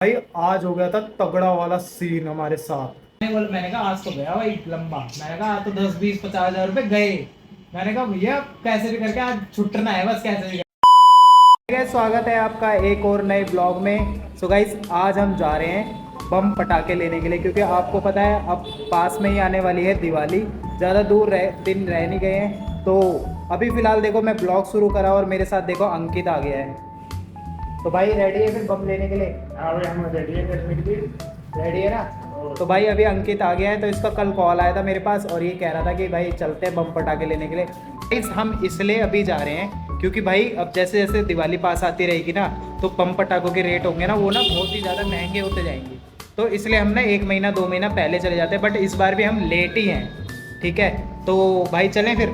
भाई आज हो गया था तगड़ा वाला सीन हमारे साथ। मैंने कहा आज तो गया भाई लंबा। मैंने कहा आज तो 10 20 50 हजार रुपए गए। मैंने कहा भैया कैसे भी करके आज छुट्टना है बस कैसे भी करके। स्वागत है आपका एक और नए ब्लॉग में। सो गाइस आज हम जा रहे हैं बम पटाखे लेने के लिए, क्योंकि आपको पता है अब पास में ही आने वाली है दिवाली। ज़्यादा दूर दिन रह नहीं गए हैं, तो अभी फ़िलहाल देखो मैं ब्लॉग शुरू करा और मेरे साथ देखो अंकित आ गया है। तो भाई रेडी है फिर बम लेने के लिए? हाँ भाई हम रेडी है रेडी है ना? तो भाई अभी अंकित आ गया है, तो इसका कल कॉल आया था मेरे पास और ये कह रहा था कि भाई चलते हैं बम पटाखे लेने के लिए। हम इसलिए अभी जा रहे हैं क्योंकि भाई अब जैसे जैसे दिवाली पास आती रहेगी ना, तो बम पटाखों के रेट होंगे ना वो ना बहुत ही ज़्यादा महंगे होते जाएंगे। तो इसलिए हम ना 1 महीना 2 महीना पहले चले जाते हैं, बट इस बार भी हम लेट ही हैं। ठीक है तो भाई चलें फिर?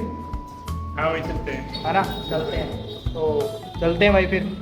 हाँ भाई चलते हैं, है ना? चलते हैं, तो चलते हैं भाई फिर।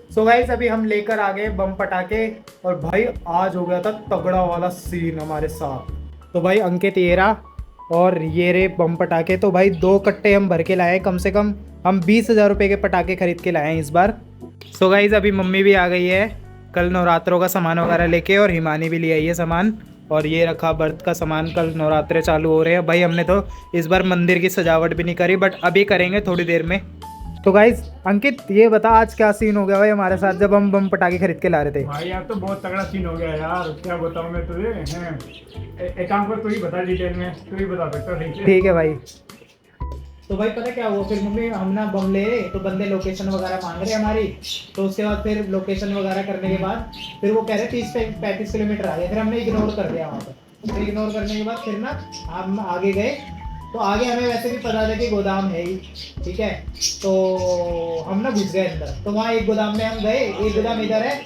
सो गाइस अभी हम लेकर आ गए बम पटाखे और भाई आज हो गया था तगड़ा वाला सीन हमारे साथ। तो भाई अंकित ये रहा और ये रे बम पटाखे। तो भाई 2 कट्टे हम भर के लाए हैं, कम से कम हम 20,000 रुपये के पटाखे खरीद के लाए हैं इस बार। सो गाइस अभी मम्मी भी आ गई है कल नवरात्रों का सामान वगैरह लेके, और हिमानी भी ले आई है सामान। और ये रखा बर्थ का सामान, कल नवरात्रे चालू हो रहे हैं। भाई हमने तो इस बार मंदिर की सजावट भी नहीं करी, बट अभी करेंगे थोड़ी देर में। तो गाइज अंकित ये बता आज क्या सीन हो गया भाई हमारे साथ जब हम बम पटाखे खरीद के ला रहे थे? भाई यार तो बहुत तगड़ा सीन हो गया यार, क्या बताऊं मैं तुझे। एक काम कर, तू ही बता डिटेल में, तू ही बता सकता है। ठीक है भाई। तो भाई पता क्या हुआ, फिर मम्मी हम ना बम ले रहे तो बंदे लोकेशन वगैरह मांग रहे हमारी। तो उसके बाद फिर लोकेशन वगैरह करने के बाद फिर वो कह रहे 30-35 किलोमीटर आ गए। फिर हमने इग्नोर कर दिया वहाँ पर। फिर इग्नोर करने के बाद फिर ना हम आगे गए, तो आगे हमें वैसे भी पता था कि गोदाम है ही। ठीक है तो हम ना घुस गए अंदर। तो वहाँ एक गोदाम में हम गए, एक गोदाम इधर है,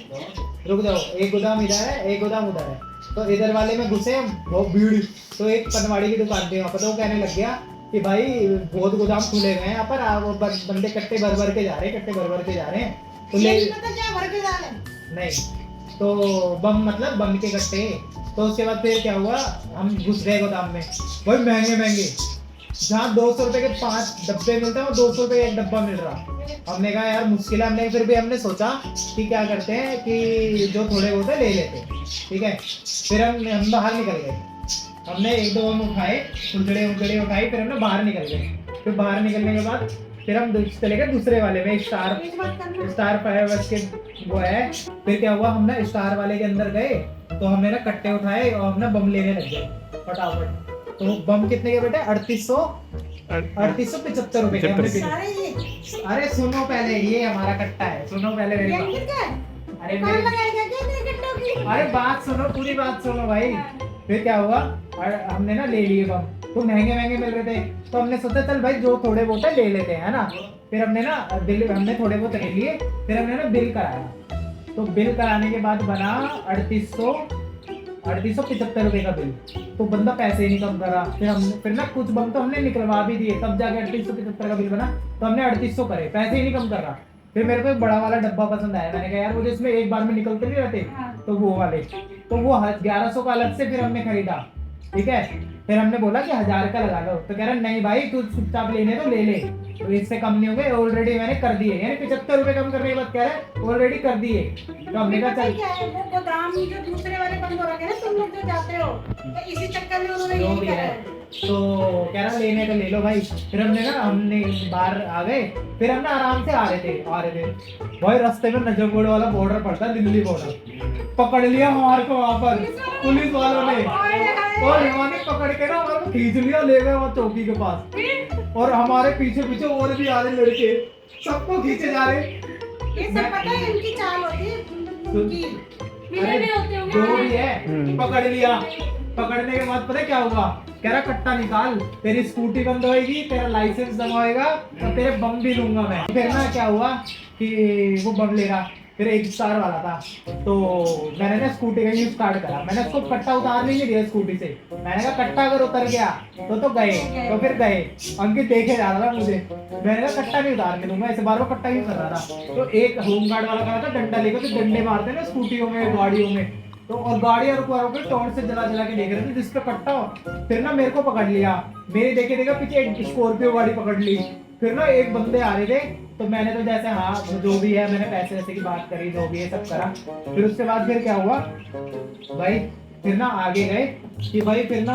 रुक जाओ, एक गोदाम इधर है एक गोदाम उधर है। तो इधर वाले में घुसे हम, बहुत भीड़। तो एक पनवाड़ी की दुकान थी वहाँ पर, तो वो कहने लग गया कि भाई बहुत गोदाम खुले हुए हैं यहाँ पर, वो बंदे कट्टे भर भर के जा रहे हैं, कट्टे भर भर के जा रहे हैं। तो ले क्या भर के जा रहे हैं? नहीं तो बम मतलब बम के कट्टे। तो उसके बाद फिर क्या हुआ, हम घुस गए गोदाम में। भाई महंगे महंगे, जहाँ 200 रुपए के 5 डब्बे मिलते हैं वो 200 रुपए एक डब्बा मिल रहा। हमने कहा यार मुश्किल है, हमने फिर भी हमने सोचा कि क्या करते हैं कि जो थोड़े बहुत है ले लेते हैं। ठीक है फिर हम बाहर निकल गए। हमने 1-2 बम उठाए, उलझड़े उठाई, फिर हमने बाहर निकल गए। फिर बाहर निकलने के बाद फिर हम चले गए दूसरे वाले में, स्टार फायरवर्क्स के वो है। फिर क्या हुआ, हमने स्टार वाले के अंदर गए, तो हमने ना कट्टे उठाए और हमने बम लेने लग गए फटाफट। तो बम कितने के बेटे? 3875 रुपए के हमने। अरे सुनो पहले, ये हमारा कट्टा है, सुनो पहले मेरी बात। अरे बात सुनो, पूरी बात सुनो भाई। फिर क्या हुआ, हमने ना ले लिए बम, तो महंगे महंगे मिल रहे थे। तो हमने सोचा चल भाई जो थोड़े बहुत है ले लेते हैं, है ना। फिर हमने ना बिल, हमने थोड़े बहुत ले लिए। फिर हमने ना बिल कराया। तो बिल कराने के बाद बना 3875 रुपए का बिल। तो बंदा पैसे ही नहीं कम करा। फिर ना कुछ बम तो हमने निकलवा भी दिए, तब जाके 3875 का बिल बना। तो हमने 3800 करे, पैसे ही नहीं कम कर रहा। फिर मेरे को एक बड़ा वाला डब्बा पसंद आया, मैंने कहा यार वो जिसमें एक बार में निकलते नहीं रहते, तो वो वाले। तो वो 1100 का अलग से फिर हमने खरीदा। ठीक है फिर हमने बोला कि 1000 का लगा लो। तो कह रहा नहीं भाई तू चुपचाप लेने तो ले ले, तो इससे कम नहीं हो गए, ऑलरेडी मैंने कर दिए। यानी 75 रुपए कम करने के बाद कह रहे ऑलरेडी कर दिए। तो हमने कहा चल वो गोदाम जो दूसरे वाले बंद हो रखे ना, तुम लोग जो जाते हो, तो इसी चक्कर में उन्होंने जो यही भी करा है। है। तो कह रहा लेने तो ले लो भाई। फिर हमने बाहर आ गए। फिर हम ना आराम से आ रहे थे भाई, रास्ते में नजफगढ़ वाला बॉर्डर पड़ता है, दिल्ली बॉर्डर। पकड़ लिया हमारे को वहां पर पुलिस वालों ने, और हिमानी पकड़ के ना हमारे को खींच लिया, ले गए वहाँ चौकी के पास। और हमारे पीछे पीछे और भी आ रहे लड़के, सबको खींचे जा रहे। ये सब पता है, इनकी चाल होती है, उनकी अरे जो भी है पकड़ लिया। पकड़ने के बाद पता क्या हुआ, कह रहा कट्टा निकाल, तेरी स्कूटी बंद होएगी, तेरा लाइसेंस जमा होएगा और तेरे बम भी लूंगा मैं। फिर ना क्या हुआ कि वो बम ले रहा, फिर एक स्टार वाला था। तो मैंने ना स्कूटी का यूज स्टार्ट करा, मैंने उसको कट्टा उतारने नहीं दिया स्कूटी से। मैंने कहा कट्टा अगर उतर गया तो गए, तो फिर गए। अंकित देखे जा रहा था मुझे, मैंने कहा कट्टा नहीं उतारने दूंगा, ऐसे बार बार कट्टा यूज कर रहा था। तो एक होमगार्ड वाला खड़ा था डंडा लेकर, तो डंडे मारते ना स्कूटियों में गाड़ियों में, तो और गाड़ियां रुकवा रुक के टॉर्च से जला जला के देख रहे थे जिस पे कट्टा हो। फिर ना मेरे को पकड़ लिया, मेरे देखे देखा पीछे एक स्कॉर्पियो गाड़ी पकड़ ली। फिर ना एक बंदे आ रहे थे, तो मैंने तो जैसे हाँ जो भी है, मैंने पैसे वैसे की बात करी, जो भी है सब करा। फिर उसके बाद फिर क्या हुआ भाई, फिर ना आगे गए कि भाई फिर ना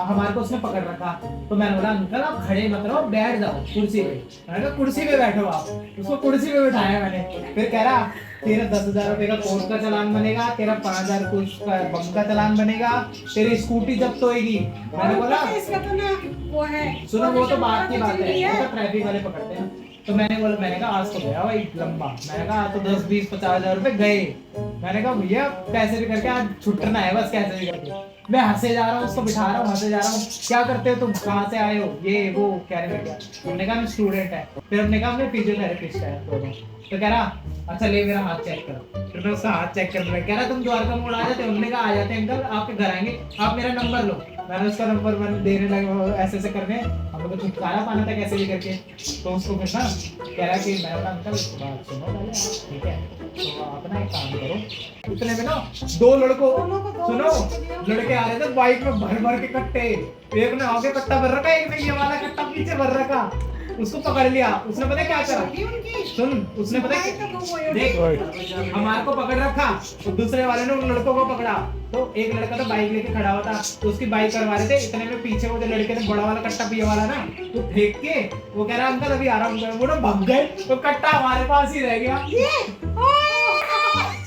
हमारे को उसने पकड़ रखा। तो मैंने बोला अंकल आप खड़े मत रहो, बैठ जाओ कुर्सी पे। मैंने कहा कुर्सी पे बैठो आप, उसको कुर्सी पे बिठाया मैंने। फिर कह रहा तेरा 10,000 रुपए का कोर्ट का चालान बनेगा, तेरा 5,000 कुछ का बम का चालान बनेगा, तेरी स्कूटी जब्त होएगी। मैंने बोला इसका तो ना वो है, सुनो वो तो बात की बात है, वो तो ट्रैफिक वाले पकड़ते हैं। तो मैंने कहा आज तो गया भाई लंबा, मैंने कहा आज तो 10, 20, 50,000 रुपए गए। मैंने कहा भैया कैसे भी करके आज छुटना है बस, कैसे भी करके। मैं हंसे जा रहा हूँ, उसको बिठा रहा हूँ, हंसे जा रहा हूँ, क्या करते हो तुम, कहाँ से आए हो, ये वो कहने लग गया। हमने कहा मैं स्टूडेंट है। फिर हमने कहा मैं फिजियोथेरेपिस्ट है दोनों। तो कह रहा अच्छा ले मेरा हाथ चेक करो। फिर मैं उसका हाथ चेक करने लगा, कह रहा तुम द्वारका मोड़ आ जाते। हमने कहा आ जाते अंकल, आपके घर आएंगे, आप मेरा नंबर लो। मैंने उसका नंबर मैंने देने लगा, ऐसे ऐसे करके हम लोग को छुटकारा पाना था कैसे भी करके। तो उसको फिर ना कह रहा कि मैं बोला अंकल बात सुनो पहले आप, ठीक है तो आप ना एक काम करो। इतने में ना दो लड़कों सुनो, लड़के आ रहे थे बाइक में भर भर के कट्टे, एक ने आगे कट्टा भर रखा, एक ने ये वाला कट्टा पीछे भर रखा। उसको पकड़ लिया, उसने पता क्या करा, सुन उसने पता देख हमारे को पकड़ रखा, तो दूसरे वाले ने उन लड़कों को पकड़ा। तो एक लड़का तो बाइक लेके खड़ा हुआ था, तो उसकी बाइक करवा रहे थे। इतने में पीछे वो जो लड़के ने बड़ा वाला कट्टा पिया वाला ना, तो फेंक के वो कह रहा अंकल अभी आ रहा हूँ, वो ना भाग गए। तो कट्टा हमारे पास ही रह गया।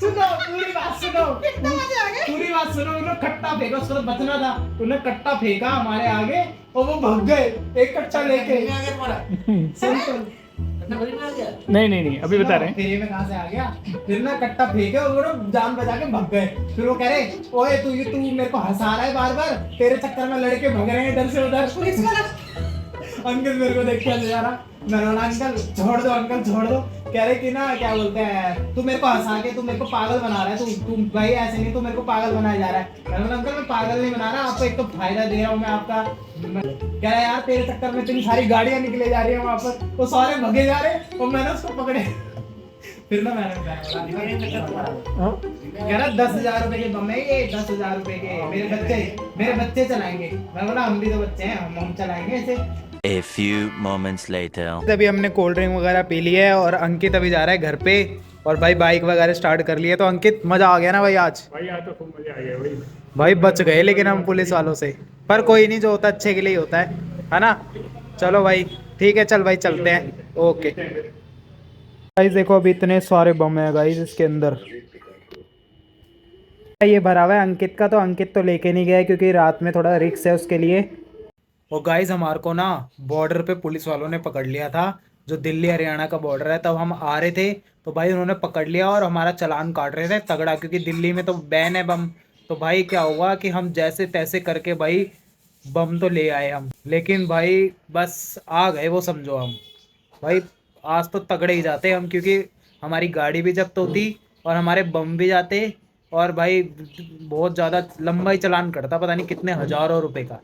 सुनो पूरी बात सुनो, पूरी बात सुनो। उन्होंने कट्टा फेंका, उसको तो बचना था, उन्होंने कट्टा फेंका हमारे आगे और वो भाग गए एक कट्टा लेके। सुन नहीं अभी बता रहे हैं। फेरी में कहाँ से आ गया। फिर ना कट्टा फेंके और वो ना जान बचा के भाग गए। फिर वो कह रहे ओए तू मेरे को हंसा रहा है बार बार, तेरे चक्कर में लड़के भाग रहे हैं इधर से उधर। अंकल मेरे को देख के जा रहा, मैंने बोला अंकल छोड़ दो, अंकल छोड़ दो। कह रहे कि ना क्या बोलते हैं तू मेरे को हंसा के तू मेरे को पागल बना रहा है, तू भाई ऐसे नहीं, तू मेरे को पागल बनाया जा रहा है। मैंने बोला अंकल मैं पागल नहीं बना रहा, आपको एक तो फायदा दे रहा हूँ मैं आपका। कह रहा यार तेरे चक्कर में इतनी सारी गाड़ियां निकले जा रही है वहां पर, वो सारे भगे जा रहे और मैंने उसको पकड़े। फिर ना मैंने कह रहा 10,000 रुपए के बम है ये, 10,000 रुपए के, मेरे बच्चे चलाएंगे। मैं बोला हम भी तो बच्चे हैं, हम चलाएंगे ऐसे। A few moments later. अभी हमने कोल्ड ड्रिंक वगैरह पी ली है और अंकित अभी जा रहा है घर पे। और भाई बाइक वगैरह स्टार्ट कर लिए। तो अंकित मजा आ गया ना भाई आज? भाई आज तो खूब मजा आ गया भाई। भाई बच गए लेकिन हम पुलिस वालों से, पर कोई नहीं, जो होता है अच्छे के लिए ही होता है ना। चलो भाई ठीक है, चल भाई चलते हैं। ओके गाइस देखो अभी इतने सारे बम है गाइस इसके अंदर। ये भरा हुआ है अंकित का, तो अंकित तो लेके नहीं गया क्योंकि रात में थोड़ा रिस्क है उसके लिए। और गाइस हमारे को ना बॉर्डर पे पुलिस वालों ने पकड़ लिया था, जो दिल्ली हरियाणा का बॉर्डर है। तब हम आ रहे थे तो भाई उन्होंने पकड़ लिया और हमारा चालान काट रहे थे तगड़ा, क्योंकि दिल्ली में तो बैन है बम। तो भाई क्या हुआ कि हम जैसे तैसे करके भाई बम तो ले आए हम, लेकिन भाई बस आ गए वो समझो हम। भाई आज तो तगड़े ही जाते हम, क्योंकि हमारी गाड़ी भी जब्त होती और हमारे बम भी जाते। और भाई बहुत ज़्यादा लंबा ही चालान कटता, पता नहीं कितने हज़ारों रुपए का।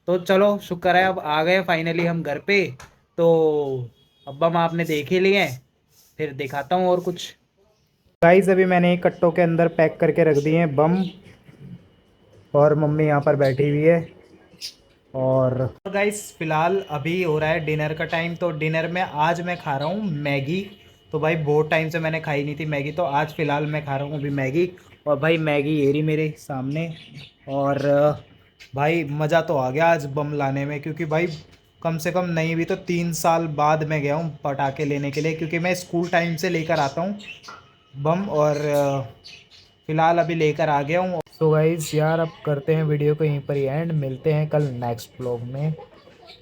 तो चलो शुक्र है अब आ गए फाइनली हम घर पे। तो अब बम आपने देख ही लिए, फिर दिखाता हूँ और कुछ। गाइस अभी मैंने एक कट्टों के अंदर पैक करके रख दिए हैं बम, और मम्मी यहाँ पर बैठी हुई है। और गाइस फिलहाल अभी हो रहा है डिनर का टाइम। तो डिनर में आज मैं खा रहा हूँ मैगी। तो भाई बहुत टाइम से मैंने खाई नहीं थी मैगी, तो आज फ़िलहाल मैं खा रहा हूँ अभी मैगी। और भाई मैगी ये रही मेरे सामने। और भाई मज़ा तो आ गया आज बम लाने में, क्योंकि भाई कम से कम नहीं भी तो 3 साल बाद मैं गया हूँ पटाखे लेने के लिए, क्योंकि मैं स्कूल टाइम से लेकर आता हूँ बम। और फ़िलहाल अभी लेकर आ गया हूँ। सो गाइस यार अब करते हैं वीडियो को यहीं पर ही एंड, मिलते हैं कल नेक्स्ट व्लॉग में।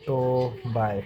तो बाय।